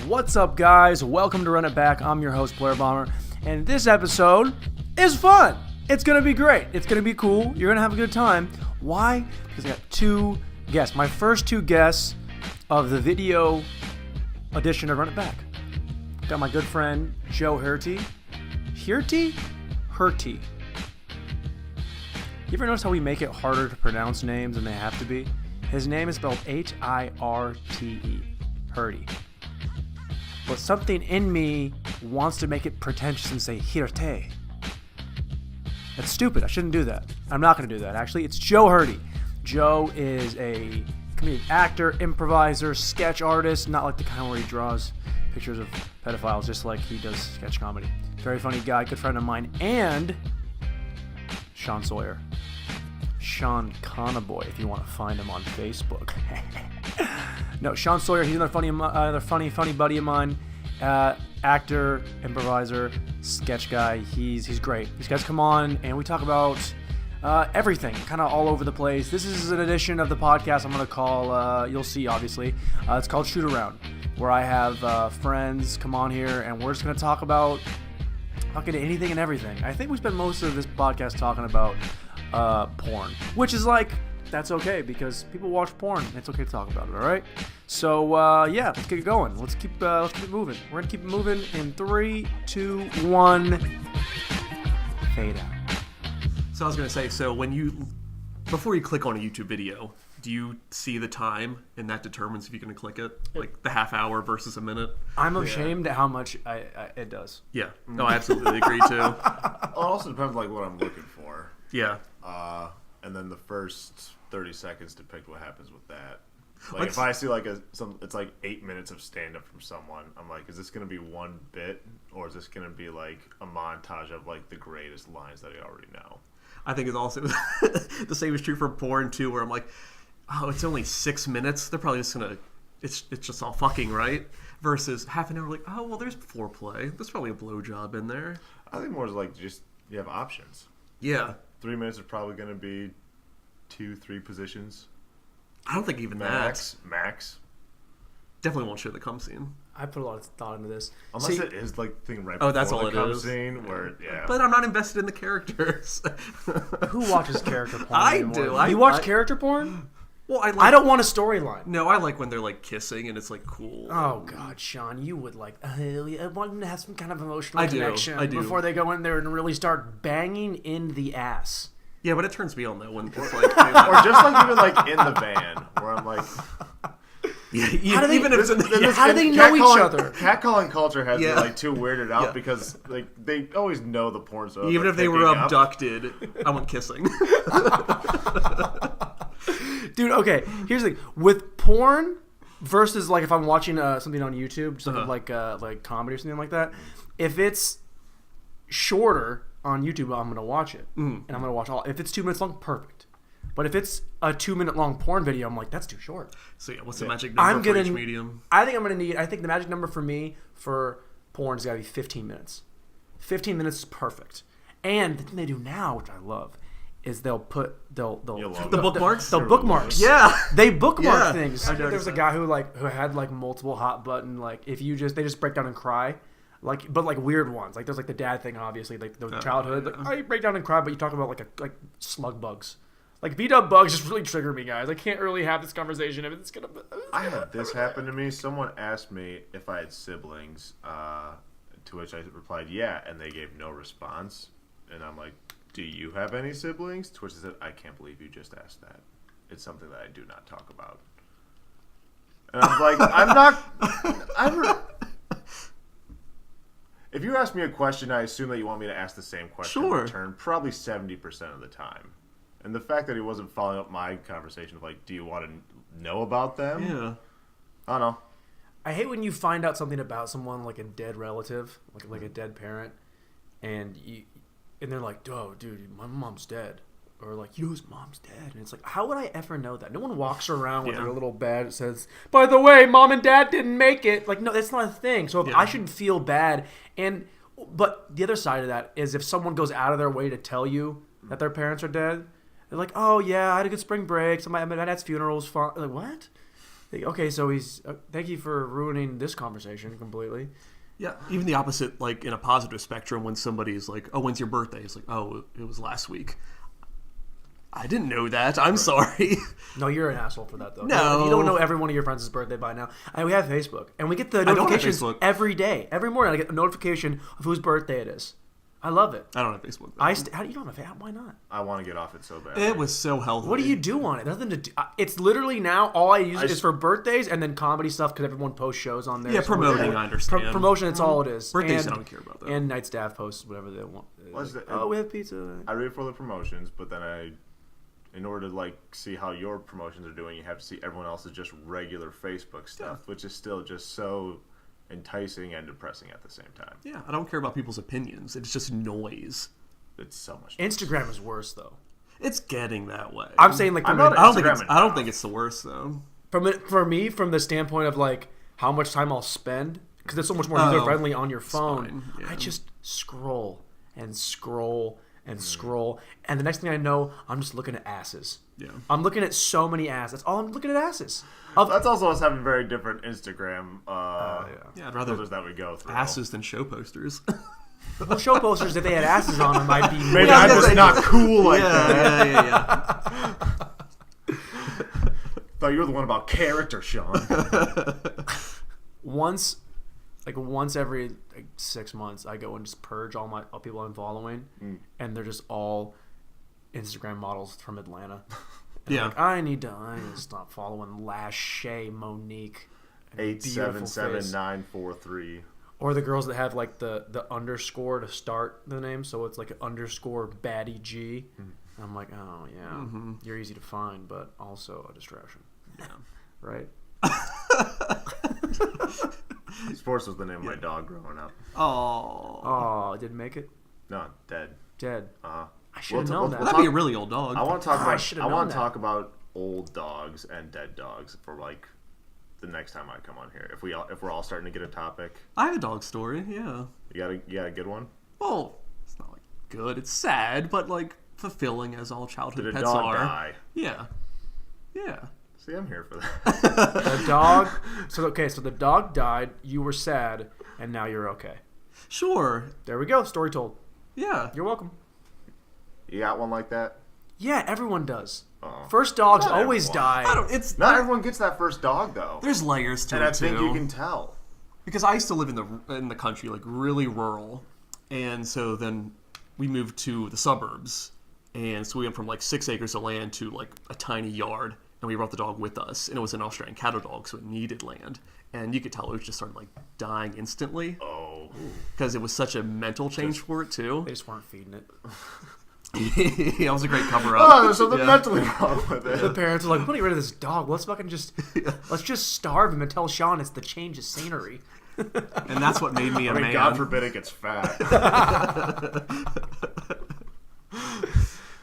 What's up, guys? Welcome to Run It Back. I'm your host, Blair Bomber, and this episode is fun. It's going to be great. It's going to be cool. You're going to have a good time. Why? Because I got two guests. My first two guests of the video edition of Run It Back. Got my good friend, Joe Hirte. Hirte? Hirte. You ever notice how we make it harder to pronounce names than they have to be? His name is spelled H-I-R-T-E. Hirte. But something in me wants to make it pretentious and say Hirte. That's stupid. I shouldn't do that. I'm not going to do that. Actually, it's Joe Hirte. Joe is a comedic actor, improviser, sketch artist, not like the kind where he draws pictures of pedophiles, just like he does sketch comedy. Very funny guy, good friend of mine, and Sean Sawyer. Sean Conaboy, if you want to find him on Facebook. No, Sean Sawyer, he's another funny buddy of mine. Actor, improviser, sketch guy. He's great. These guys come on and we talk about everything, kind of all over the place. This is an edition of the podcast I'm going to call, you'll see obviously, it's called Shoot Around, where I have friends come on here and we're just going to talk about anything and everything. I think we spend most of this podcast talking about porn, which is like, that's okay because people watch porn. It's okay to talk about it, all right? So, yeah, let's get it going. Let's keep it moving. We're going to keep it moving in 3, 2, 1. Fade out. So I was going to say, before you click on a YouTube video, do you see the time and that determines if you're going to click it? Like the half hour versus a minute? I'm ashamed at how much it does. Yeah. No, I absolutely agree too. Well, it also depends like what I'm looking for. Yeah. And then the first 30 seconds depict what happens with that. Like if I see like it's like 8 minutes of stand up from someone, I'm like, is this gonna be one bit or is this gonna be like a montage of like the greatest lines that I already know? I think it's also the same is true for porn too, where I'm like, oh, it's only 6 minutes. They're probably just gonna it's just all fucking, right? Versus half an hour, like, oh well, there's foreplay. There's probably a blowjob in there. I think more is like just you have options. Yeah. 3 minutes is probably gonna be 2-3 positions. I don't think even Max. Definitely won't show the cum scene. I put a lot of thought into this. Unless it is like the thing right before that's all the it cum is. Scene where, yeah. But I'm not invested in the characters. Who watches character porn I anymore? do. You watch character porn? Well, I don't want a storyline. No, I like when they're like kissing and it's like cool. Oh God, Sean, you would like. I want them to have some kind of emotional connection I do. Before they go in there and really start banging in the ass. Yeah, but it turns me on though when it's like, or just like even like in the van where I'm like, how do they, even if how do they know each other? Catcalling culture has me like too weirded out because like they always know the porn stars. Even like, if they were abducted, I want kissing. Dude, okay. Here's the thing with porn versus like if I'm watching something on YouTube, just like comedy or something like that. If it's shorter on YouTube, I'm gonna watch it, and I'm gonna watch all. If it's 2 minutes long, perfect. But if it's a 2 minute long porn video, I'm like, that's too short. So yeah, what's the magic number for each medium? I think the magic number for me for porn has got to be 15 minutes. 15 minutes is perfect. And the thing they do now, which I love, is they'll the bookmarks. They'll bookmarks. Yeah, they bookmark things. There was a guy who had like multiple hot button. Like if you they just break down and cry. But weird ones. Like there's like the dad thing, obviously, like the childhood. Yeah. Like, you break down and cry, but you talk about like slug bugs. Like B-dub bugs just really trigger me, guys. I can't really have this conversation if it's gonna. I had this happen to me. Someone asked me if I had siblings, to which I replied, yeah, and they gave no response. And I'm like, do you have any siblings? To which they said, I can't believe you just asked that. It's something that I do not talk about. And I'm like, if you ask me a question, I assume that you want me to ask the same question in return, probably 70% of the time. And the fact that he wasn't following up my conversation of like, do you want to know about them? Yeah. I don't know. I hate when you find out something about someone like a dead relative, like a dead parent, and they're like, oh, dude, my mom's dead. Or like, whose mom's dead? And it's like, how would I ever know that? No one walks around with their little badge that says, by the way, mom and dad didn't make it. Like, no, that's not a thing. So if I should feel bad. But the other side of that is if someone goes out of their way to tell you that their parents are dead, they're like, oh, yeah, I had a good spring break. So my dad's funeral was fun. Like, what? Okay, so he's. Thank you for ruining this conversation completely. Yeah, even the opposite, like in a positive spectrum, when somebody's like, "Oh, when's your birthday?" It's like, "Oh, it was last week." I didn't know that. I'm sorry. No, you're an asshole for that, though. No. If you don't know every one of your friends' birthday by now, we have Facebook, and we get the don't have notifications Facebook. every day. Every morning, I get a notification of whose birthday it is. I love it. I don't have Facebook. How do you don't have it? Why not? I want to get off it so bad. It was so healthy. What do you do on it? Nothing to do. It's literally now all I use is for birthdays and then comedy stuff because everyone posts shows on there. Yeah, So promoting, I understand. promotion, it's all it is. Birthdays, and, I don't care about that. And night staff posts whatever they want. We have pizza. I read for the promotions, but then in order to like see how your promotions are doing, you have to see everyone else's just regular Facebook stuff, which is still just so enticing and depressing at the same time. Yeah, I don't care about people's opinions. It's just noise. It's so much. Instagram is worse though. It's getting that way. I'm saying like I'm not I don't think Instagram I don't think it's the worst though. for me from the standpoint of like how much time I'll spend because it's so much more user friendly on your phone. fine, yeah. I just scroll and scroll and scroll, and the next thing I know, I'm just looking at asses. Yeah. I'm looking at so many asses. That's all I'm looking at asses. That's also us having very different Instagram Yeah, I'd rather filters that we go through. asses than show posters. Well, show posters if they had asses on them, I'd be. Maybe Yeah, I'm just like- not cool like yeah, that. yeah. Thought you were the one about character, Sean. once every 6 months, I go and just purge all people I'm following, and they're just all Instagram models from Atlanta. And Yeah. I'm like, I need to stop following Lachey Monique. and beautiful face. 877-943. Or the girls that have like the underscore to start the name, so it's like an underscore baddie G. And I'm like, oh yeah, you're easy to find, but also a distraction. Yeah. Right? Sports was the name of my dog growing up. Oh. Oh, it didn't make it? No, dead. Dead. Uh-huh. I should have known that. That'd be a really old dog. I want to talk I about. should've I known want to that. talk about old dogs and dead dogs for like the next time I come on here. If we're all starting to get a topic, I have a dog story. Yeah. you got a good one. Well, it's not like good. It's sad, but like fulfilling as all childhood Did a pets dog are. die? Yeah. Yeah. See, I'm here for that. The dog. So the dog died. You were sad, and now you're okay. Sure. There we go. Story told. Yeah. You're welcome. You got one like that? Yeah, everyone does. Oh. First dogs Not always everyone. die. It's Not everyone gets that first dog though, there's layers to and it I think too. you can tell. Because I used to live in the country, like really rural, and so then we moved to the suburbs, and so we went from like 6 acres of land to like a tiny yard, and we brought the dog with us, and it was an Australian cattle dog, so it needed land, and you could tell it just started like dying instantly Oh, because it was such a mental change for it too. They just weren't feeding it. Yeah, it was a great cover up. oh, there's something mentally wrong with The it. parents are like, "We want to get rid of this dog. Let's fucking let's just starve him and tell Sean it's the change of scenery." And that's what made me a I mean, man. God forbid it gets fat.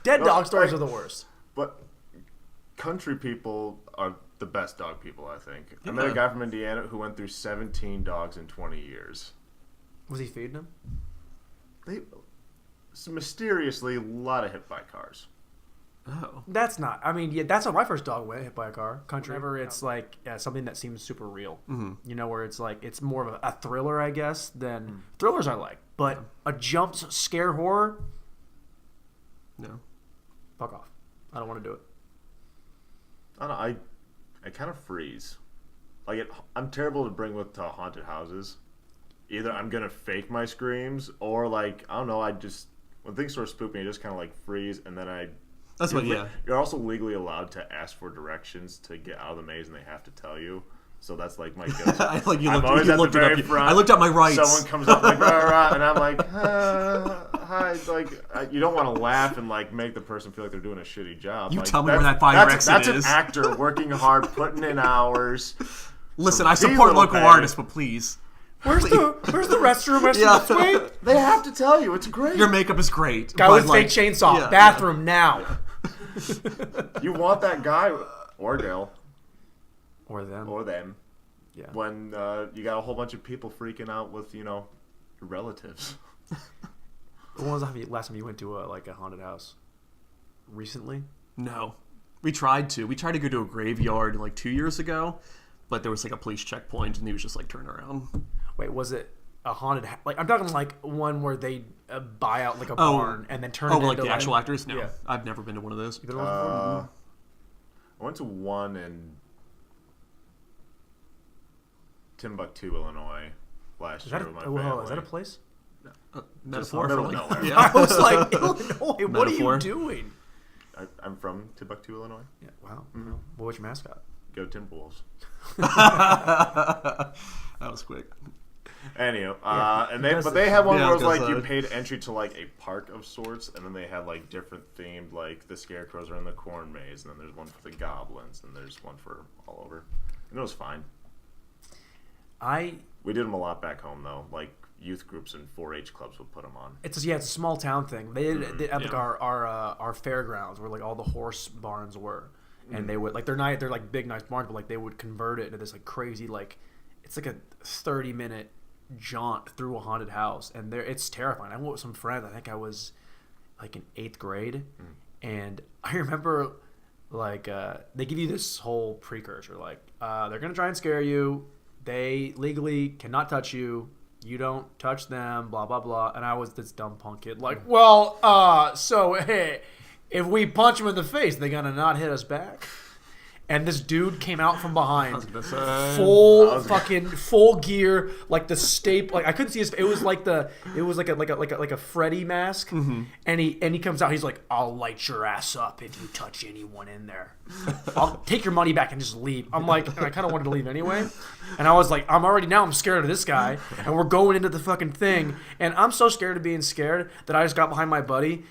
Dead Well, dog stories I- are the worst. But country people are the best dog people, I think. I met a Yeah. guy from Indiana who went through 17 dogs in 20 years. Was he feeding him? So mysteriously, a lot of hit by cars. Oh. That's not. I mean, yeah, that's how my first dog went hit by a car. Country. Whenever it's like something that seems super real. Mm-hmm. You know, where it's like it's more of a thriller, I guess, than thrillers I like. But a jump scare horror, No. fuck off. I don't want to do it. I don't know, I kind of freeze. Like, I'm terrible to bring with to haunted houses. Either I'm going to fake my screams, or, like, I don't know, when things sort of spook me, I just kind of, like, freeze, and then That's what. Yeah. You're also legally allowed to ask for directions to get out of the maze, and they have to tell you. So that's, like, my go-to. Like you I'm looked, always you at the looked it very up. front. I looked up my rights. Someone comes up like, rah, rah, and I'm like, hi. Like, you don't want to laugh and like make the person feel like they're doing a shitty job. You like, tell me where that fire exit that's is. an actor working hard, putting in hours. Listen, So I be support little local petty. artists, but please, Where's the restroom? Where's Yeah. the suite? They have to tell you. It's great. your makeup is great. Guy but, with like, fake chainsaw. yeah, Bathroom now. You want that guy or girl Or them. or them Yeah. when you got a whole bunch of people freaking out with, your relatives. When was the last time you went to a haunted house? Recently? No, We tried to go to a graveyard like 2 years ago, but there was like a police checkpoint, and he was just like turn around. Wait, was it a haunted? Like I'm talking like one where they buy out like a barn and then turn it into like the actual actors? No, Yeah. I've never been to one of those. You been to one before? I went to one in Timbuktu, Illinois, last year with my family. Is that a place? Metaphor middle for of like, nowhere. yeah. I was like, Illinois, what are Metaphor. you doing? I'm from Timbuktu, Illinois. Yeah, wow. Well, what's your mascot? Go Timberwolves. That was quick. Anywho, does they had one Yeah, where it was I was like gonna you say. paid entry to like a park of sorts, and then they had like different themed, like the scarecrows are in the corn maze, and then there's one for the goblins, and there's one for all over, and it was fine. We did them a lot back home though, like youth groups and 4-H clubs would put them on. It's a small town thing. They did it at like our fairgrounds where like all the horse barns were, and they would like they're like big nice barns, but like they would convert it into this like crazy like it's like a 30-minute jaunt through a haunted house, and it's terrifying. I went with some friends. I think I was like in 8th grade, and I remember like they give you this whole precursor like they're gonna try and scare you. They legally cannot touch you. You don't touch them, blah, blah, blah. And I was this dumb punk kid. Like, well, so, hey, if we punch them in the face, they gonna not hit us back? And this dude came out from behind, full gear, like the staple. Like I couldn't see his. It was like a Freddy mask, and he comes out. He's like, "I'll light your ass up if you touch anyone in there. I'll take your money back and just leave." I'm like, and I kind of wanted to leave anyway, and I was like, I'm scared of this guy, and we're going into the fucking thing, and I'm so scared of being scared that I just got behind my buddy.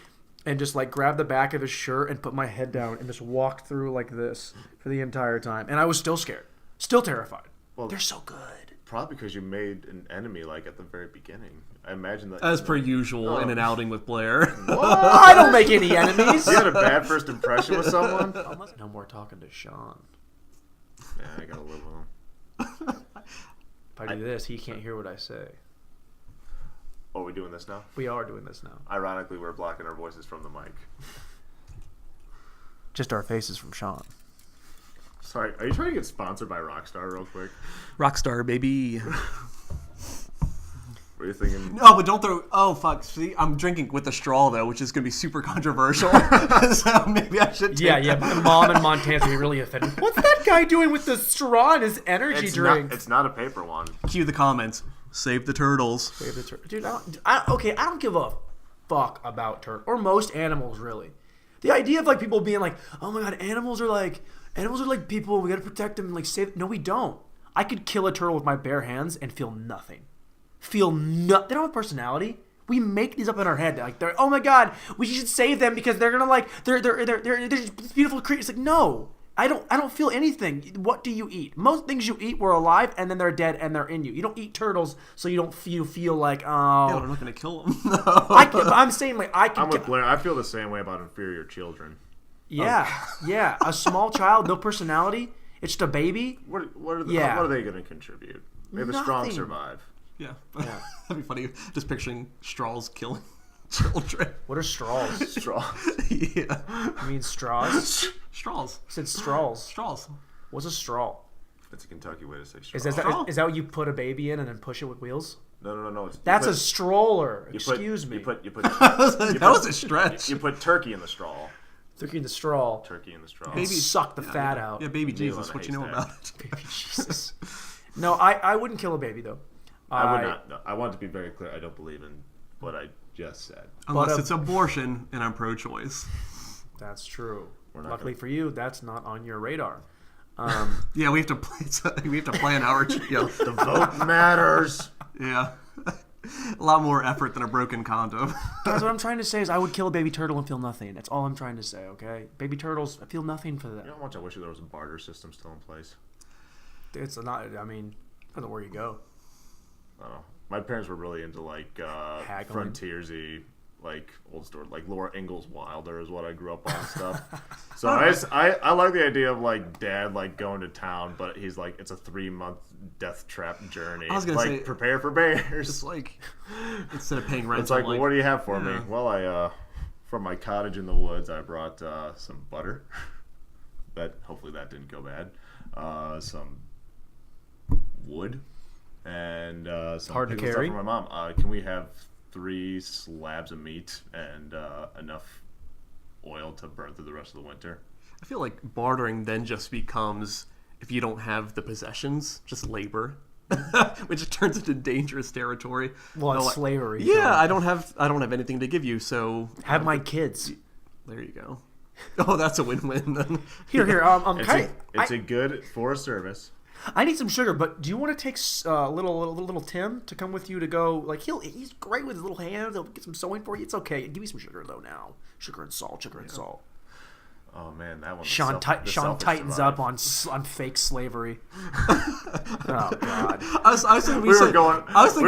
And just like grabbed the back of his shirt and put my head down and just walked through like this for the entire time. And I was still scared, still terrified. Well, they're so good. Probably because you made an enemy like at the very beginning. I imagine that. As per usual in an outing with Blair. I don't make any enemies. You had a bad first impression with someone? No more talking to Sean. Yeah, I gotta live with him. If I do this, he can't hear what I say. Oh, are we doing this now? We are doing this now. Ironically, we're blocking our voices from the mic. Just our faces from Sean. Sorry, are you trying to get sponsored by Rockstar real quick? Rockstar, baby. What are you thinking? No, but don't throw... Oh, fuck. See, I'm drinking with a straw, though, which is going to be super controversial. So maybe I should take Yeah. My mom in Montana's going to be really offended. What's that guy doing with the straw in his energy drink? It's not a paper one. Cue the comments. Save the turtles. Dude, I don't give a fuck about turtles or most animals really. The idea of like people being like, oh my god, animals are like people. We gotta protect them and like save. No, we don't. I could kill a turtle with my bare hands and feel nothing. They don't have a personality. We make these up in our head. Like they're oh my god, we should save them because they're gonna like they're just beautiful creatures. Like no. I don't feel anything. What do you eat? Most things you eat were alive and then they're dead and they're in you. You don't eat turtles so you don't feel like oh. Yeah, we're not going to kill them. I'm saying like I can. I'm with Blair. I feel the same way about inferior children. Yeah. A small child, no personality. It's just a baby. What are they going to contribute? Maybe the strong Nothing. survive. Yeah. That'd be funny. Just picturing straws killing children. What are straws? Straw. Yeah. You mean straws? Straws. You said straws. Straws. What's a straw? That's a Kentucky way to say straw. Is that what you put a baby in and then push it with wheels? No. That's a stroller. Excuse me. You put That was a stretch. You put turkey in the straw. Turkey in the straw. Turkey in the straw. Baby suck the fat out. Yeah, baby Needle Jesus. in a What you know haystack. about it? Baby Jesus. No, I wouldn't kill a baby though. I would not. No, I want to be very clear. I don't believe in what I just said. Unless it's abortion and I'm pro-choice. That's true. We're not Luckily gonna- for you, that's not on your radar. Yeah, we have to plan our... Yeah. The vote matters. Yeah. A lot more effort than a broken condom. Guys, what I'm trying to say is I would kill a baby turtle and feel nothing. That's all I'm trying to say, okay? Baby turtles, I feel nothing for them. You know how much I wish there was a barter system still in place? It's not, I mean, depends on where you go. I don't know. My parents were really into like Haggling. frontiersy, like old store, like Laura Ingalls Wilder is what I grew up on and stuff. So I like the idea of like dad like going to town, but he's like it's a 3-month death trap journey. I was gonna like say, prepare for bears. Just like instead of paying rent, It's like, I'm well, what do you have for me? Well, I from my cottage in the woods, I brought some butter. hopefully that didn't go bad. Some wood and some Hard to pickle stuff carry? from my mom. Can we have 3 slabs of meat and enough oil to burn through the rest of the winter? I feel like bartering then just becomes, if you don't have the possessions, just labor, which turns into dangerous territory. Well, it's Like, slavery. yeah, so- I don't have anything to give you, so Have my kids. there you go. Oh, that's a win-win then. Here. I'm It's, kind it's a good for a service. I need some sugar, but do you want to take little Tim to come with you to go? Like he's great with his little hands. He'll get some sewing for you. It's okay. Give me some sugar though now. Sugar and salt. Oh man, that one. Sean tightens up on fake slavery. Oh God. I was thinking We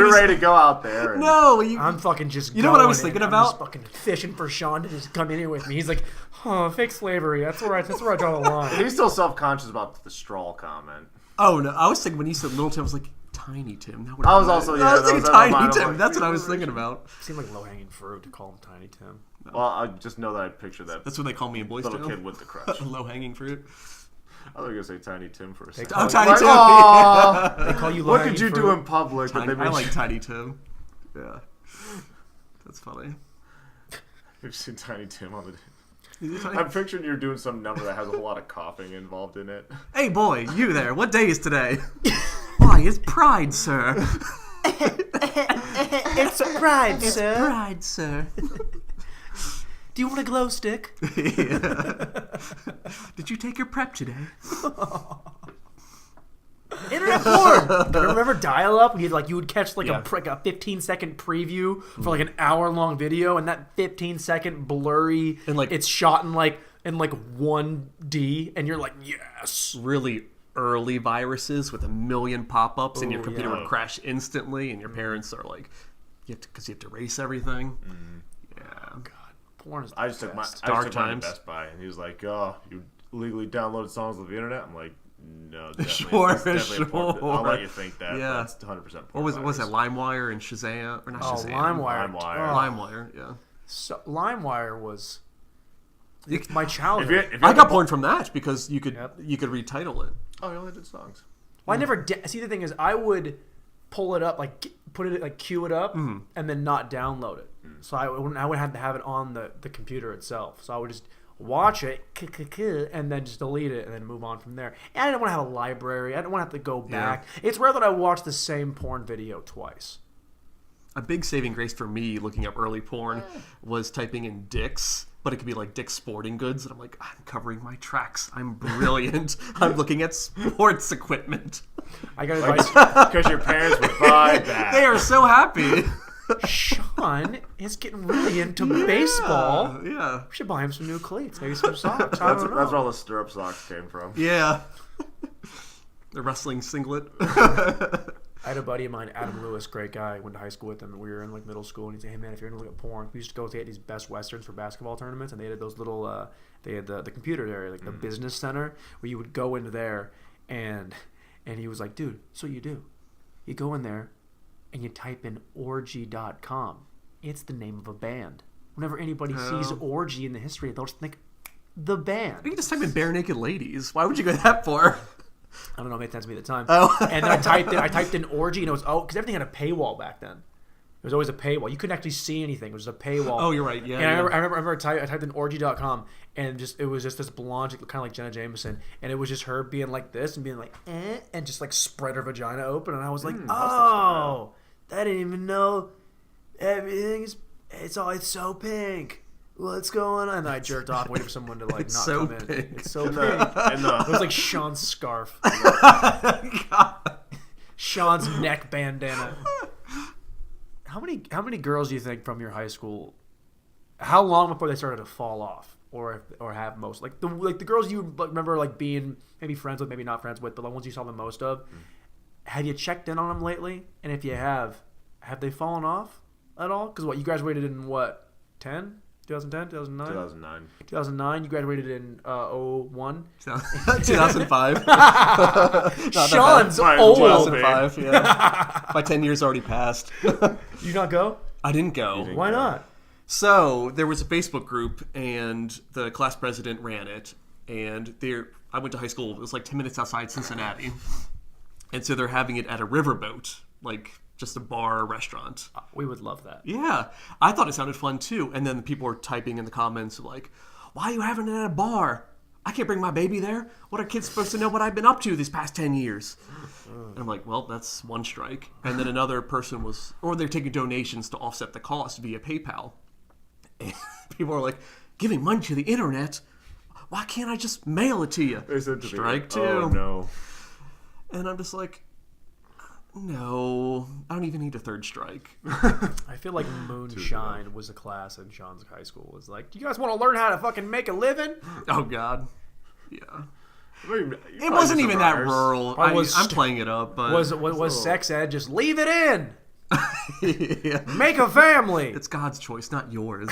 were ready to go out there. And No, I'm fucking just. You know what I was going in. thinking I'm about? just fucking fishing for Sean to just come in here with me. He's like, oh, fake slavery. That's where I draw the line. He's still self-conscious about the straw comment. Oh no, I was thinking when you said little Tim, I was like Tiny Tim. That I was also I was thinking that was Tiny mine. Tim. Like, That's what I was thinking about. Seemed like low hanging fruit to call him Tiny Tim. well, I just know that I picture that That's what they call me in Boys little Town. kid with the crutch. Low hanging fruit. I thought you were gonna say Tiny Tim for a second. call I'm you- Tiny Like, Tim. "Aw, They call you. what low-hanging did you do fruit. in public? That Tiny, they I made like you- Tiny Tim. Yeah, that's funny. You've seen Tiny Tim on the. Is he Tiny? I'm picturing you're doing some number that has a whole lot of coughing involved in it. Hey boy, you there? What day is today? Why, it's Pride, sir. It's a pride, sir. Pride, sir. Do you want a glow stick? Did you take your prep today? Internet porn. Remember dial-up? You would catch like Yeah. a 15-second preview for like an hour-long video, and that 15-second blurry, And, like- it's shot in like 1D, and you're like, yes. Really early viruses with a million pop-ups, and your Ooh, computer yeah. would crash instantly, and your parents are like, because you have to erase everything. Yeah. God, porn is the I just took best. mine Dark to times. Best Buy, and he was like, "Oh, you legally downloaded songs off the internet?" I'm like, "No, definitely, Sure, it's definitely a porn. sure. I'll let you think that. Yeah. That's 100%." What was it? LimeWire and Shazam? Or not Oh, Shazam. LimeWire. LimeWire. Oh, LimeWire, yeah. so, LimeWire was my childhood. If you I had got to- porn from that because you could Yep. retitle it. Oh, you only did songs. Well, I never see. The thing is, I would pull it up, put it, queue it up, and then not download it. So I would have to have it on the computer itself. So I would just watch it, and then just delete it, and then move on from there. And I didn't want to have a library. I didn't want to have to go back. It's rare that I watch the same porn video twice. A big saving grace for me looking up early porn was typing in dicks, but it could be like Dick's Sporting Goods, and I'm like, I'm covering my tracks. I'm brilliant. I'm looking at sports equipment. I got advice. Because your parents would buy that. They are so happy. Sean is getting really into baseball. Yeah. We should buy him some new cleats, maybe some socks. I That's don't know. where all the stirrup socks came from. Yeah. The wrestling singlet. I had a buddy of mine, Adam Lewis, great guy. Went to high school with him, and we were in like middle school. And he'd say, "Hey man, if you're gonna look at porn, we used to go to these Best Westerns for basketball tournaments, and they had those little, they had the computer area, like the business center, where you would go into there, and he was like, dude, so you go in there, and you type in orgy.com. It's the name of a band. Whenever anybody sees orgy in the history, they'll just think the band. You can just type in bare naked ladies. Why would you go that far? I don't know, it made sense to me at the time. Oh. And then I typed in orgy, and it was, because everything had a paywall back then. There was always a paywall. You couldn't actually see anything. It was a paywall. Oh, you're right. Yeah. And yeah. I remember I typed in orgy.com, and it was just this blonde, kind of like Jenna Jameson, and it was just her being like this and being like, and just like spread her vagina open, and I was like, oh, I didn't even know everything it's so pink. What's going on? And I jerked off, waiting for someone to like It's not so come in. pink. It's so pink. And It was like Sean's scarf, Sean's neck bandana. How many girls do you think from your high school? How long before they started to fall off, or have most like the girls you remember like being maybe friends with, maybe not friends with, but the ones you saw the most of? Have you checked in on them lately? And if you have they fallen off at all? Because what, you graduated in what, 2010, 2009? 2009. 2009. You graduated in 01. 2005. Sean's Might as old. well be. 2005. Yeah. My 10 years already passed. You not go? I didn't go. Why not? So there was a Facebook group, and the class president ran it. And I went to high school. It was like 10 minutes outside Cincinnati, and so they're having it at a riverboat, like just a bar or restaurant. We would love that. Yeah, I thought it sounded fun too. And then people were typing in the comments like, "Why are you having it at a bar? I can't bring my baby there. What are kids supposed to know what I've been up to these past 10 years?" And I'm like, well, that's one strike. And then another person or they're taking donations to offset the cost via PayPal. And people are like, giving money to the internet? Why can't I just mail it to you? They said to Strike me, two. Oh, no. And I'm just like, no, I don't even need a third strike. I feel like moonshine was a class in Sean's high school. It was like, do you guys want to learn how to fucking make a living? Oh, God. Yeah. It It wasn't even that rural. was- I'm playing it up, but Was sex ed just leave it in? yeah. Make a family. It's God's choice, not yours.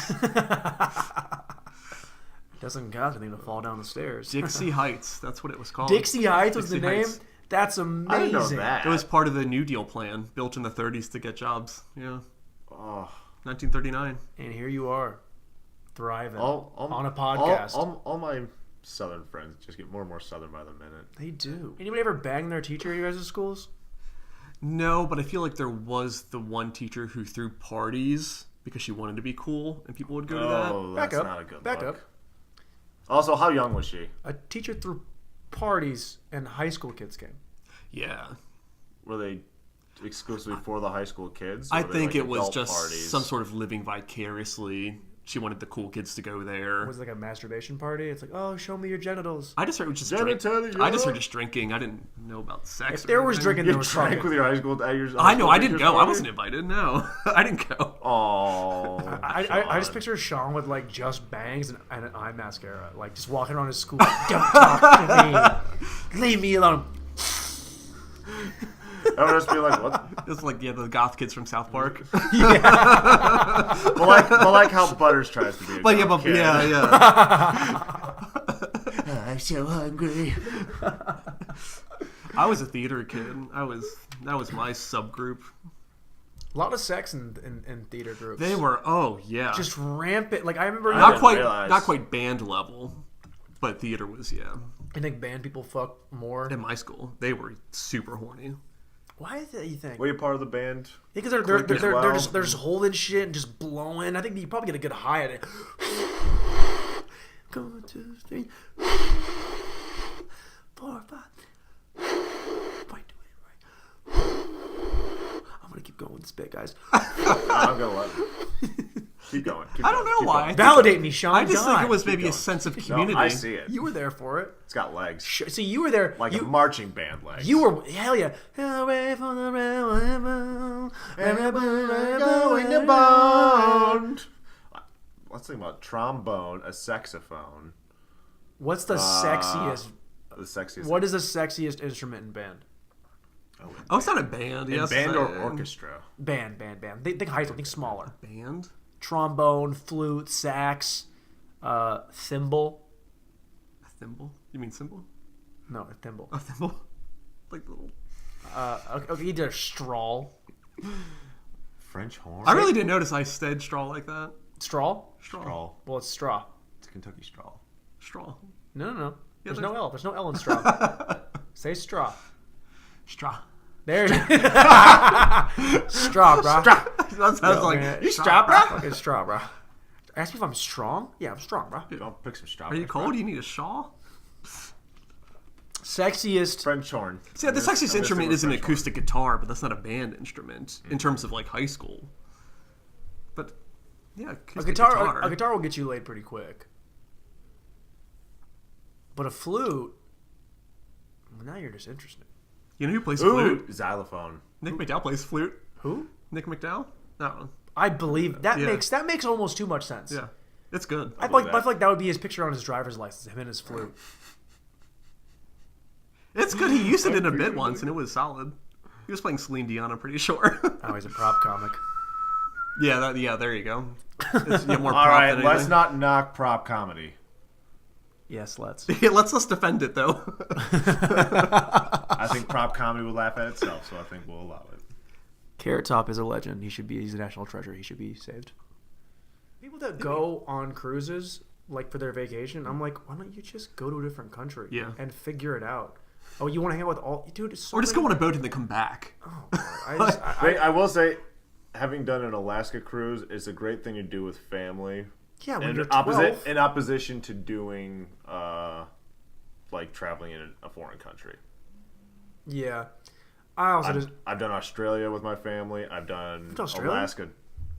Doesn't cost anything to fall down the stairs. Dixie Heights, that's what it was called. Dixie Heights was the Dixie name? Heights. That's amazing. I didn't know that. It was part of the New Deal plan, built in the 30s to get jobs. Yeah. Oh. 1939. And here you are, thriving All on a podcast. All my Southern friends just get more and more Southern by the minute. They do. Anybody ever bang their teacher at your guys' schools? No, but I feel like there was the one teacher who threw parties because she wanted to be cool, and people would go to that. Oh, Back that's up. not a good Back look. up. Also, how young was she? A teacher threw parties and high school kids came. Yeah. Were they exclusively for the high school kids? I Or were they, think like, it was adult just parties? some sort of living vicariously. She wanted the cool kids to go there. Was it like a masturbation party? It's like, oh, show me your genitals. I just heard just Genitalia. I just heard just drinking. I didn't know about sex. If or there was anything. drinking, You there was drank fucking. with your high school at your I know. I high didn't school go. I party? wasn't invited. No, I didn't go. Oh, I just picture Sean with like just bangs and an eye mascara, like just walking around his school. Like, don't talk to me. Leave me alone. I would just be like, what? It's like the goth kids from South Park. But like how Butters tries to be. But yeah, dumb kid. I'm so hungry. I was a theater kid. That was my subgroup. A lot of sex in theater groups. They were just rampant. Like I remember. not didn't realize. quite band level, but theater was I think band people fuck more. in my school. They were super horny. Why is that? You think? Were you part of the band? Because they're Click as well. they're just holding shit and just blowing. I think you probably get a good high at it. 1, 2, 3, 4, 5. Wait, do it right. I'm gonna keep going with this bit, guys. I'm gonna let keep going. Keep I don't going, know keep why. going. Validate me, Sean. I just think God. it was maybe a going. sense of No, community. I see it. You were there for it. It's got legs, See, you were there. like a you, marching band legs. you were hell yeah. Away from the railroad, going to bond. Let's think about trombone, a saxophone. What's the sexiest? The sexiest. What is the sexiest instrument in band? Oh, it's not a band. in Yes, band or orchestra? Band. Think high school. Think smaller. Band. Trombone, flute, sax, thimble. A thimble. You mean cymbal? No, a thimble. A thimble. Like the little. Okay, you did a straw. French horn. I really didn't notice I said straw like that. Straw? Straw. Well, it's straw. It's a Kentucky straw. Straw. No. There's there's- no L. There's no L in straw. Say straw. Straw. There you Straw, bro. Straw. That sounds like you straw, bro. Fucking straw, bro. Ask me if I'm strong? Yeah, I'm strong, bro. I'll pick some straw. Are you cold? You need a shawl? Sexiest. French horn. See, the sexiest instrument is an French horn. acoustic guitar, but that's not a band instrument in terms of like high school. But yeah, A acoustic guitar will get you laid pretty quick. But a flute, well, now you're just interested. You know who plays flute? Ooh, xylophone. Nick McDowell plays flute. Who? Nick McDowell? That one. I believe that Yeah. makes almost too much sense. Yeah, it's good. I believe feel that. like that would be his picture on his driver's license, him and his flute. It's good. He used it in a bit once, and it was solid. He was playing Celine Dion, I'm pretty sure. Oh, he's a prop comic. yeah, there you go. It's, more All prop right, than let's anything. not knock prop comedy. Yes, let's. Yeah, let's defend it though. I think prop comedy will laugh at itself, so I think we'll allow it. Carrot Top is a legend. He's a national treasure. He should be saved. People that go on cruises like for their vacation. I'm like, why don't you just go to a different country? Yeah. And figure it out. Oh, you want to hang out with all dude? So or just go on a boat and then come back. Oh, God. I will say, having done an Alaska cruise is a great thing to do with family. Yeah, when in you're 12. in opposition to doing like traveling in a foreign country. Yeah. I also I've done Australia with my family. I've done Alaska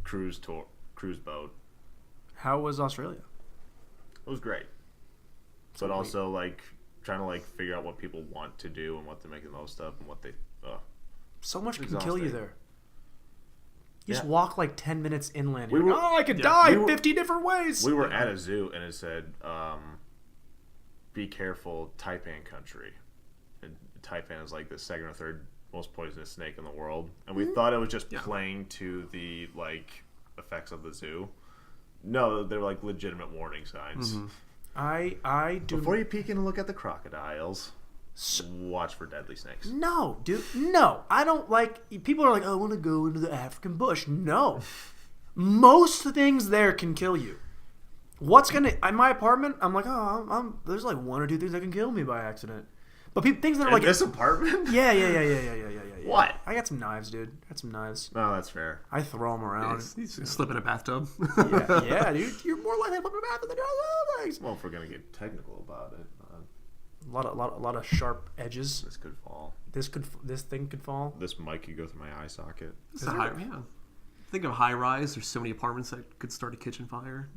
cruise boat. How was Australia? It was great, but also like trying to like figure out what people want to do and what to make the most of and what they. So much can exhausting. kill you there. You just Yeah. walk like 10 minutes inland. We You're like, were- I could die we were- 50 different ways. We were at a zoo and it said, "Be careful, taipan country." And taipan is like the second or third most poisonous snake in the world, and we thought it was just playing to the like effects of the zoo. No, they're like legitimate warning signs. Mm-hmm. I do. Before you peek in and look at the crocodiles, watch for deadly snakes. No, dude. No. I don't like. People are like, I want to go into the African bush. No. Most things there can kill you. What's going to. In my apartment, I'm like, there's like one or two things that can kill me by accident. But things that are In like. this apartment? Yeah. What? I got some knives, dude. I got some knives. No, that's fair. I throw them around. You slip in a bathtub. Yeah, dude. You're more likely to put them in the bathroom than other things. Well, if we're gonna get technical about it, A lot of sharp edges. this could fall. This thing could fall. This mic could go through my eye socket. It's a high, yeah. Think of high rise. There's so many apartments that could start a kitchen fire.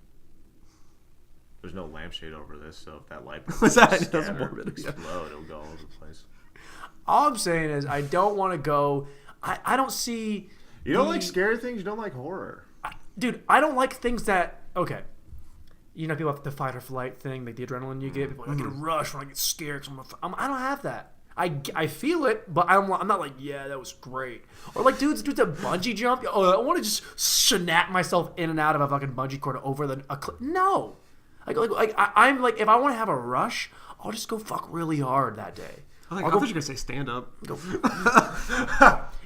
There's no lampshade over this, so if that light What's that? scatter, That's morbid. Yeah. explode, it'll go all over the place. All I'm saying is I don't want to go. I don't see. You don't like scary things. You don't like horror. Dude, I don't like things that. Okay. You know, people have the fight or flight thing, like the adrenaline you get. People are like, I get a rush when I get scared. I don't have that. I feel it, but I'm not like, yeah, that was great. Or like dudes that bungee jump. Oh, I want to just snap myself in and out of a fucking bungee cord over a cliff. No. I'm like, if I want to have a rush, I'll just go fuck really hard that day. I thought you were going to say stand up.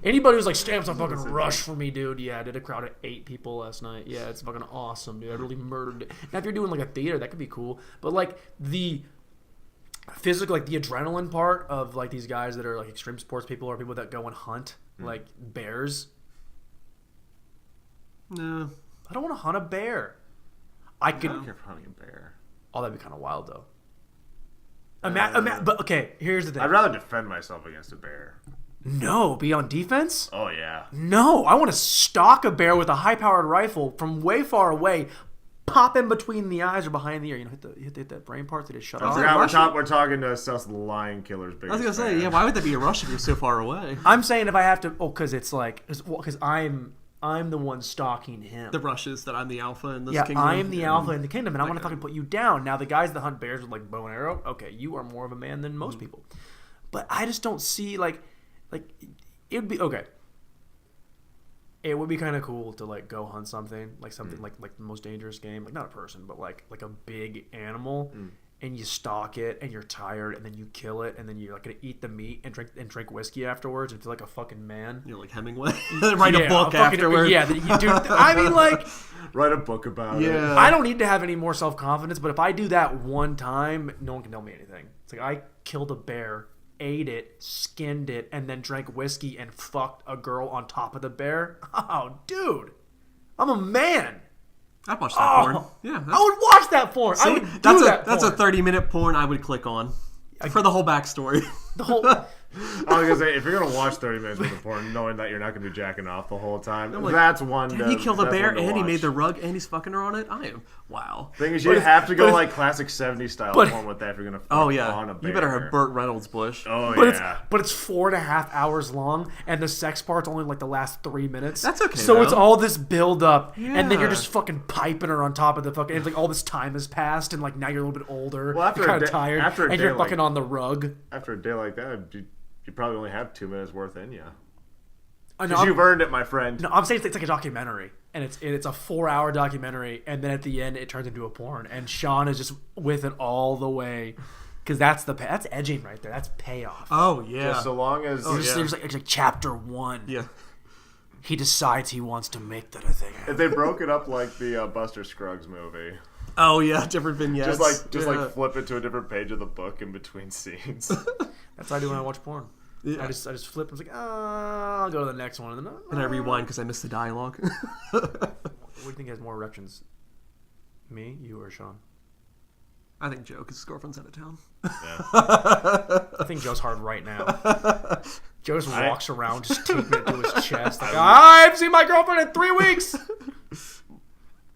Anybody who's like, stamps on fucking rush for me, dude. Yeah, I did a crowd of 8 people last night. Yeah, it's fucking awesome, dude. I really murdered it. Now, if you're doing like a theater, that could be cool. But like the physical, like the adrenaline part of like these guys that are like extreme sports people or people that go and hunt like bears. No. I don't want to hunt a bear. I don't care for hunting a bear. Oh, that'd be kind of wild though. But okay, here's the thing. I'd rather defend myself against a bear. No, be on defense? Oh yeah. No, I want to stalk a bear with a high-powered rifle from way far away, pop in between the eyes or behind the ear. You know, hit that brain part that is shut off. We're talking to Sus the Lion Killer's biggest I was going to say, fan. yeah, why would that be a rush if you're so far away? I'm saying if I have to, because it's like, because I'm the one stalking him. The rush is that I'm the alpha in this Yeah, kingdom. I'm the alpha in the kingdom, and I want to Okay. fucking put you down. Now, the guys that hunt bears with like bow and arrow, okay, you are more of a man than most people. But I just don't see like it would be okay. It would be kind of cool to like go hunt something like like the most dangerous game, like not a person, but like a big animal, and you stalk it, and you're tired, and then you kill it, and then you're like gonna eat the meat and drink whiskey afterwards and feel like a fucking man. You're like Hemingway. Write a book fucking, afterwards. Yeah, dude. I mean, like. Write a book about it. Yeah. I don't need to have any more self-confidence, but if I do that one time, no one can tell me anything. It's like I killed a bear, ate it, skinned it, and then drank whiskey and fucked a girl on top of the bear. Oh, dude. I'm a man. I'd watch that porn. Yeah. I would watch that porn. I would do that That's a porn. 30-minute porn I would click on. For the whole backstory. The whole... I was gonna say, if you're gonna watch 30 minutes worth of porn, knowing that you're not gonna be jacking off the whole time, like, that's one. He killed a that's bear one to and he watch. made the rug and he's fucking her on it. I am wow. Thing is, you have to go like classic 70s style porn with that if you're gonna. Oh fuck yeah, on a bear. you better have Burt Reynolds Bush. Oh But yeah. it's 4.5 hours long, and the sex part's only like the last 3 minutes. That's okay, So though. it's all this build up, and then you're Yeah. just fucking piping her on top of the fucking. It's like all this time has passed, and like now you're a little bit older. Well, after you're a kind of day- tired, after a and day, you're like- fucking on the rug. After a day like that, you probably only have 2 minutes worth in you. I know, Because you've earned it, my friend. No, I'm saying it's like a documentary, and it's a 4-hour documentary, and then at the end it turns into a porn, and Sean is just with it all the way, because that's edging right there. That's payoff. Oh yeah. Just so long as There's like chapter 1. Yeah. He decides he wants to make that a thing. if they broke it up like the Buster Scruggs movie. Oh yeah, different vignettes. Just like flip it to a different page of the book in between scenes. That's what I do when I watch porn. Yeah. I just flip. I was like, I'll go to the next one, and then And I rewind because I missed the dialogue. What do you think has more erections? Me, you, or Sean? I think Joe, because his girlfriend's out of town. Yeah. I think Joe's hard right now. Joe just walks around, just taking it to his chest. Like, I've seen my girlfriend in 3 weeks.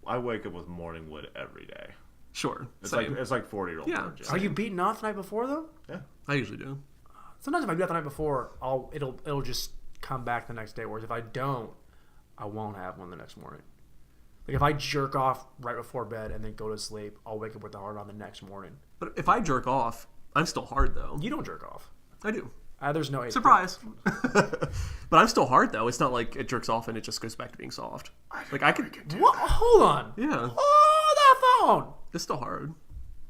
I wake up with morning wood every day. Sure. It's Same. like 40-year-old. Yeah. Are you beaten off the night before though? Yeah. I usually do. Sometimes if I do that the night before, it'll just come back the next day. Whereas if I don't, I won't have one the next morning. Like if I jerk off right before bed and then go to sleep, I'll wake up with the hard on the next morning. But if I jerk off, I'm still hard though. You don't jerk off. I do. There's no Surprise. But I'm still hard though. It's not like it jerks off and it just goes back to being soft. Like I could. What? Hold on. Yeah. Oh, that phone. It's still hard.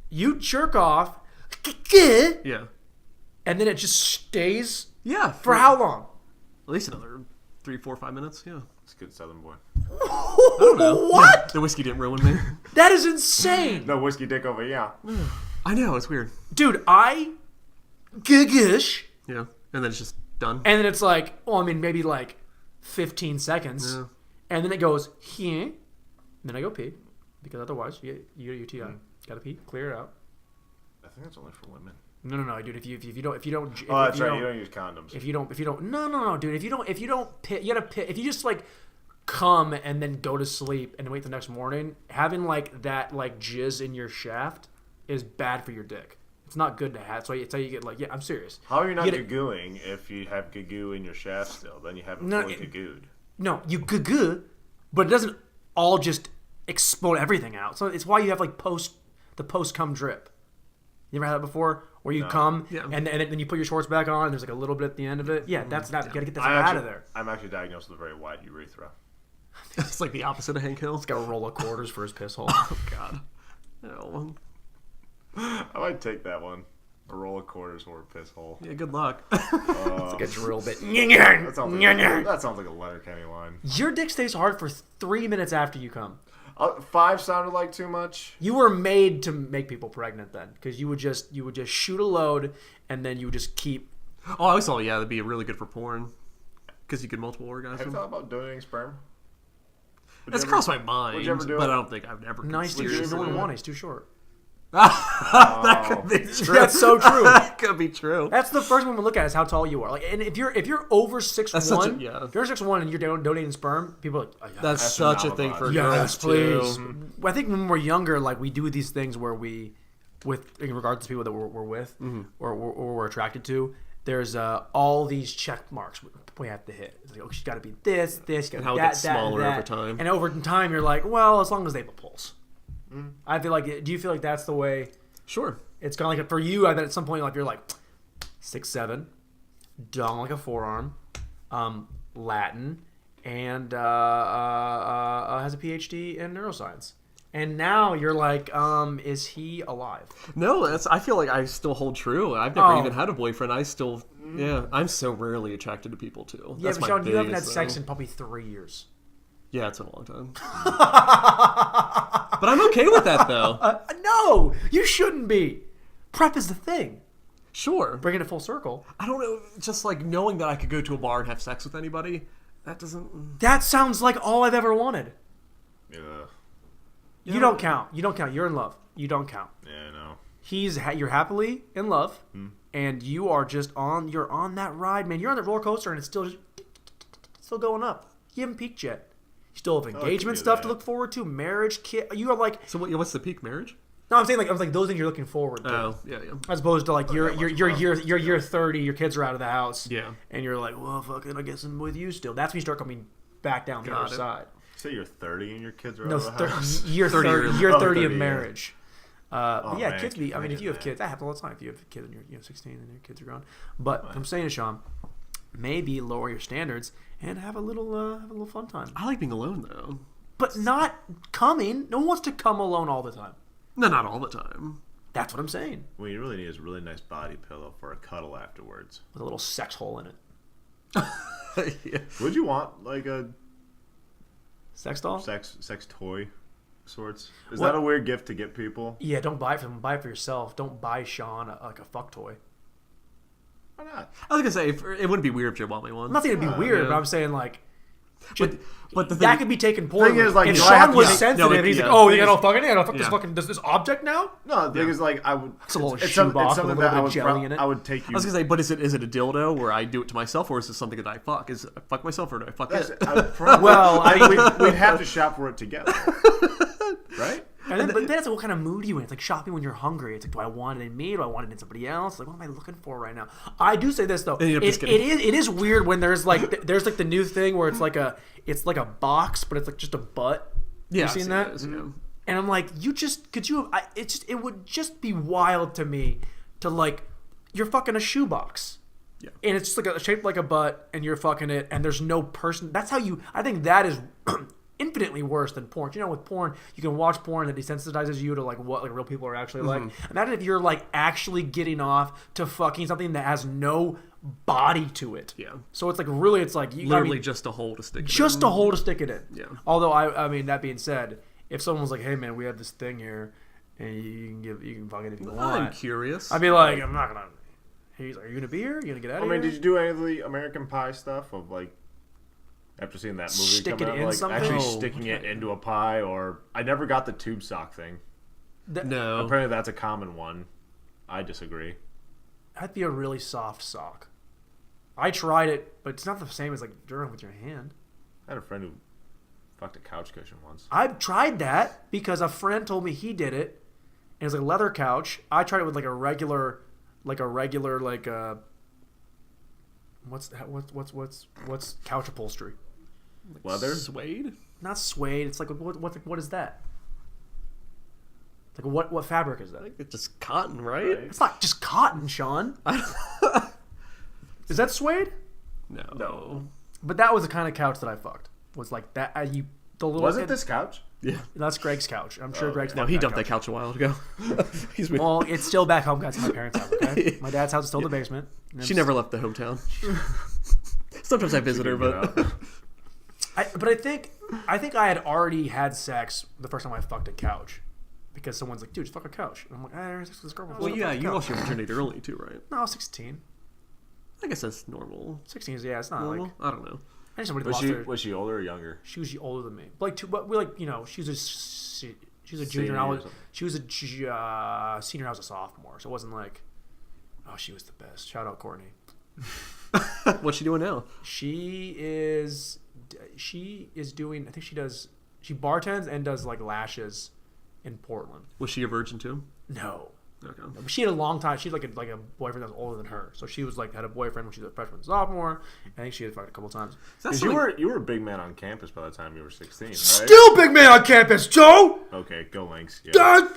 You jerk off. Yeah. And then it just stays. Yeah. For how long? At least another 3, 4, 5 minutes. Yeah. It's a good Southern boy. I don't know. What? The whiskey didn't ruin me. That is insane. No whiskey dick over here. I know. It's weird. Dude, I gigish. Yeah. And then it's just done. And then it's like, well, I mean, maybe like 15 seconds. Yeah. And then it goes here. And then I go pee. Because otherwise, you get a UTI. Gotta pee. Clear it out. I think that's only for women. No, dude. If you don't, Oh, that's right. You don't use condoms. If you don't, no, dude. If you don't pit, you gotta pit. If you just like come and then go to sleep and wait the next morning, having like that like jizz in your shaft is bad for your dick. It's not good to have. So it's how you get like, yeah, I'm serious. How are you not You get gagooing if you have gagoo in your shaft still? Then you haven't No, fully gagooed. No, you goo, but it doesn't all just explode everything out. So it's why you have like the post cum drip. You ever had that before? Where you come and then you put your shorts back on and there's like a little bit at the end of it. Yeah, that's not. You gotta get that out of there. I'm actually diagnosed with a very wide urethra. It's like the opposite of Hank Hill. He's got a roll of quarters for his piss hole. Oh, God. No. I might take that one. A roll of quarters or a piss hole. Yeah, good luck. It's like a drill bit. That sounds like a Letterkenny line. Your dick stays hard for 3 minutes after you come. 5 sounded like too much. You were made to make people pregnant then, because you would just shoot a load and then you would just keep. Oh, I always thought, that'd be really good for porn. Because you could multiple Have you orgasm. thought about donating sperm? That's crossed my mind. Would you ever do but it? I don't think I've ever Nice, dude. considered He's it. only one. He's too short. That could be true. That's so true. That could be true. That's the first one we look at is how tall you are. Like, and if you're over 6'1", if you're 6'1" and you're donating sperm, people are like, oh, yeah. That's such a thing for Yes, girls please. too. I think when we're younger, like we do these things where in regards to people that we're with or we're attracted to, there's all these check marks we have to hit. It's like, oh, she's got to be this, And how it gets smaller over time. And over time, you're like, well, as long as they have a pulse. I feel like. Do you feel like that's the way? Sure. It's kind of like for you. I bet at some point, like you're like 6'7", dong like a forearm, Latin, and has a PhD in neuroscience. And now you're like, is he alive? No, I feel like I still hold true. I've never even had a boyfriend. I'm so rarely attracted to people too. Yeah, That's but my Sean, you haven't had biggest sex thing. in probably 3 years. Yeah, it's been a long time. But I'm okay with that though. No, you shouldn't be. Prep is the thing. Sure. Bringing it full circle. I don't know, just like knowing that I could go to a bar and have sex with anybody, that doesn't... That sounds like all I've ever wanted. Yeah. You don't count. You don't count. You're in love. You don't count. Yeah, I know. You're happily in love, and you are just you're on that ride, man. You're on the roller coaster, and it's still going up. You haven't peaked yet. You still have engagement stuff to look forward to, marriage, kid. You are like. So what's the peak, marriage? No, I'm saying like those things you're looking forward to. Oh, yeah. As opposed to like you're year 30, your kids are out of the house. Yeah. And you're like, well, fucking, I guess I'm with you still. That's when you start coming back down the other side. Say you're 30 and your kids are No, out of the house? year 30 year. 30 of yeah. marriage. But yeah, man, kids be. I mean, if you have that. kids, that happens all the time. If you have kids and you're 16 and your kids are grown. But I'm saying, Sean, maybe lower your standards and have a little fun time. I like being alone though. But not coming. No one wants to come alone all the time. No, not all the time. That's what I'm saying. What you really need is a really nice body pillow for a cuddle afterwards. With a little sex hole in it. Yeah. Would you want like a Sex doll? sex toy? sorts. Is What? that a weird gift to get people? Yeah, don't buy it for them. Buy it for yourself. Don't buy Sean like a fuck toy. Why not? I was gonna say it wouldn't be weird if you bought me one. I'm not saying it'd be weird, yeah. but I'm saying like. But the that thing, could be taken poorly. is, like, if do I have Sean to- was yeah. sensitive, No, he's yeah. like, "Oh, you Thing gotta is- fuck it. You gotta fuck this yeah. fucking this object now." No, the thing is, like, I would. It's a little it's shoebox something with a little that bit I of would. jelly in it. I would take I you. was gonna say, but is it a dildo where I do it to myself, or is it something that I fuck? Is it I fuck myself, or do I fuck it? Well, we'd have to shop for it together, right? And then, but then it's like, what kind of mood are you in? It's like shopping when you're hungry. It's like, do I want it in me? Do I want it in somebody else? Like, what am I looking for right now? I do say this though. And you end up just It getting- is weird when there's like the new thing where it's like a box, but it's like just a butt. Yeah, you seen that? Yeah. And I'm like, it would just be wild to me to like, you're fucking a shoebox. Yeah. And it's just like shaped like a butt, and you're fucking it, and there's no person. That's how you. I think that is infinitely worse than porn. You know, with porn, you can watch porn that desensitizes you to like what like real people are actually like. Imagine if you're like actually getting off to fucking something that has no body to it. Yeah. So it's like really, it's like you Literally just a hole to stick. just a hole to stick it in. Yeah. Although I mean, that being said, if someone was like, "Hey man, we have this thing here, and you can fuck it if you I'm want," curious. I'd be like, "I'm not gonna." He's like, "Are you gonna be here? You gonna get out I of mean, here?" did you do any of the American Pie stuff of like after seeing that movie Stick come it out, in like something? actually Oh, sticking it into a pie? Or I never got the tube sock thing. no. Apparently, that's a common one. I disagree. That'd be a really soft sock. I tried it, but it's not the same as like doing it with your hand. I had a friend who fucked a couch cushion once. I've tried that because a friend told me he did it, and it was like a leather couch. I tried it with like a regular what's couch upholstery? Leather? Suede? Not suede. It's like what is that? Like what fabric is that? It's just cotton, right? It's not just cotton, Sean. Is that suede? No. But that was the kind of couch that I fucked. Was like that. The little. Was it this couch? Yeah. That's Greg's couch. I'm sure Greg's. No, fucked he dumped that couch a while ago. He's been, Well, it's still back home, guys. At my parents' house. Okay, my dad's house is still the basement. And she never left the hometown. Sometimes I visit her, but I think I had already had sex the first time I fucked a couch, because someone's like, "Dude, just fuck a couch," and I'm like, "I had sex with this girl before." well, yeah, fuck a you couch." lost your virginity early too, right? No, I was 16. I guess that's normal. 16 is it's not Normal? like I don't know. I just somebody Was lost she their. was she older or younger? She was older than me, but we like she's a junior. Senior And I or was something. she was a senior. I was a sophomore, so it wasn't like, oh, she was the best. Shout out Courtney. What's she doing now? She is doing. I think she bartends and does like lashes in Portland. Was she a virgin too? No. Okay. But she had a long time. She had like a boyfriend that was older than her. So she was like had a boyfriend when she was a freshman, sophomore. I think she had fucked a couple times. That's 'Cause you were a big man on campus by the time you were 16, right? Still big man on campus, Joe. Okay, go Lynx. Yeah.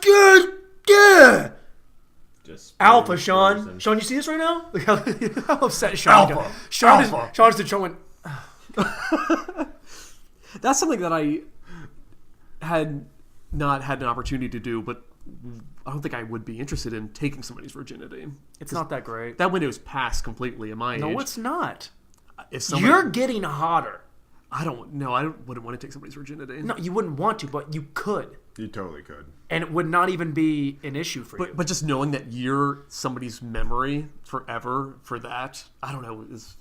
Yeah. Just Alpha, Sean. person. Sean, you see this right now? Look how upset Sean got. Alpha. Sean Alpha. Sean went. That's something that I had not had an opportunity to do, but I don't think I would be interested in taking somebody's virginity. It's not that great. That window is past completely at my age. No, it's not. If somebody, You're getting hotter. I wouldn't want to take somebody's virginity. No, you wouldn't want to, but you could. You totally could. And it would not even be an issue for you. But just knowing that you're somebody's memory forever for that, I don't know, it's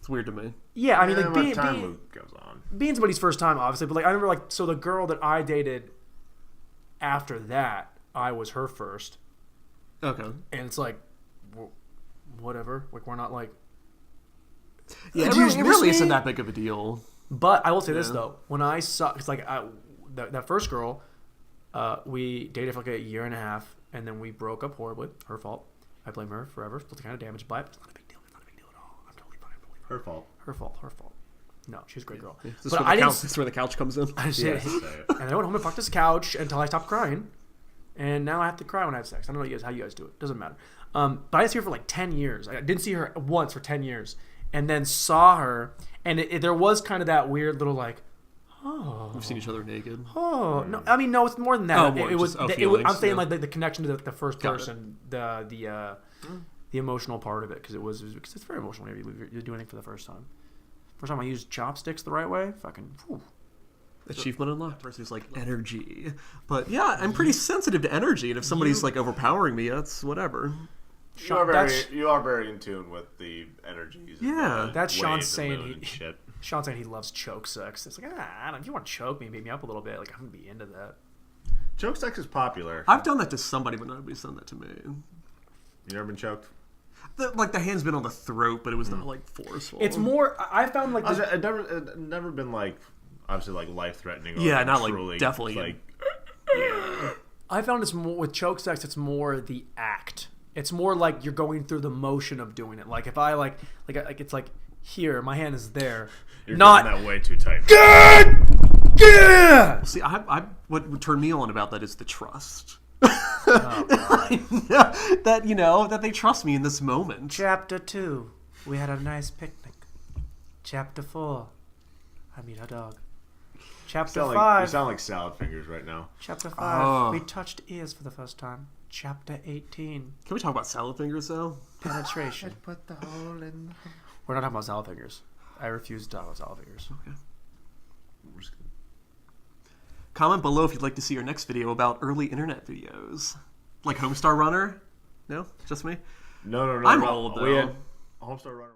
weird to me. Yeah, I mean, And like time goes on. being somebody's first time, obviously, but like I remember, like, so the girl that I dated after that, I was her first, Okay. and it's like, whatever. Like, we're not like. Yeah, Did it you really, miss isn't me? that big of a deal. But I will say this Yeah. though, when I saw, it's like that first girl, we dated for like a year and a half, and then we broke up horribly. Her fault. I blame her forever. Still kind of damaged by it. It's not a big deal. It's not a big deal at all. I'm totally fine. Her fault. Her fault. Her fault. No, she's a great girl. This But is I didn't. where the couch comes in. I just Yes, did. say it. And I went home and fucked this couch until I stopped crying. And now I have to cry when I have sex. I don't know how you guys do it. Doesn't matter. But I didn't see her for like 10 years. I didn't see her once for 10 years. And then saw her. And there was kind of that weird little like, oh. We've seen each other naked. Oh. No, I mean, no, it's more than that. Oh, more it was. just, oh, I'm feelings, saying yeah. like the connection to the first Got it. person. The emotional part of it. Because it's very emotional whenever you're doing it for the first time. First time I used chopsticks the right way. Fucking, whew. Achievement unlocked versus like energy. But yeah, I'm pretty sensitive to energy, and if somebody's like overpowering me, that's whatever. You are very in tune with the energies. Yeah, that's Sean waves and saying moon and shit. Sean's saying he loves choke sex. It's like, I don't. If you want to choke me, beat me up a little bit. Like I'm gonna be into that. Choke sex is popular. I've done that to somebody, but nobody's done that to me. You never been choked? The hand's been on the throat, but it was not like forceful. It's more. I found like I've never been like obviously like life threatening. Or yeah, not truly, like definitely like. I found it's more with choke sex. It's more the act. It's more like you're going through the motion of doing it. Like if I like it's like here, my hand is there. You're not that way too tight. Yeah. See, I what would turn me on about that is the trust. Oh, that they trust me in this moment. Chapter 2, we had a nice picnic. Chapter 4, I meet a dog. Chapter 5, You sound like salad fingers right now. Chapter 5, we touched ears for the first time. Chapter 18, Can we talk about salad fingers though? penetration. Put the hole in. We're not talking about salad fingers. I refuse to talk about salad fingers. Okay. Comment below if you'd like to see our next video about early internet videos, like Homestar Runner. No, just me. No. I'm old, though. We had Homestar Runner.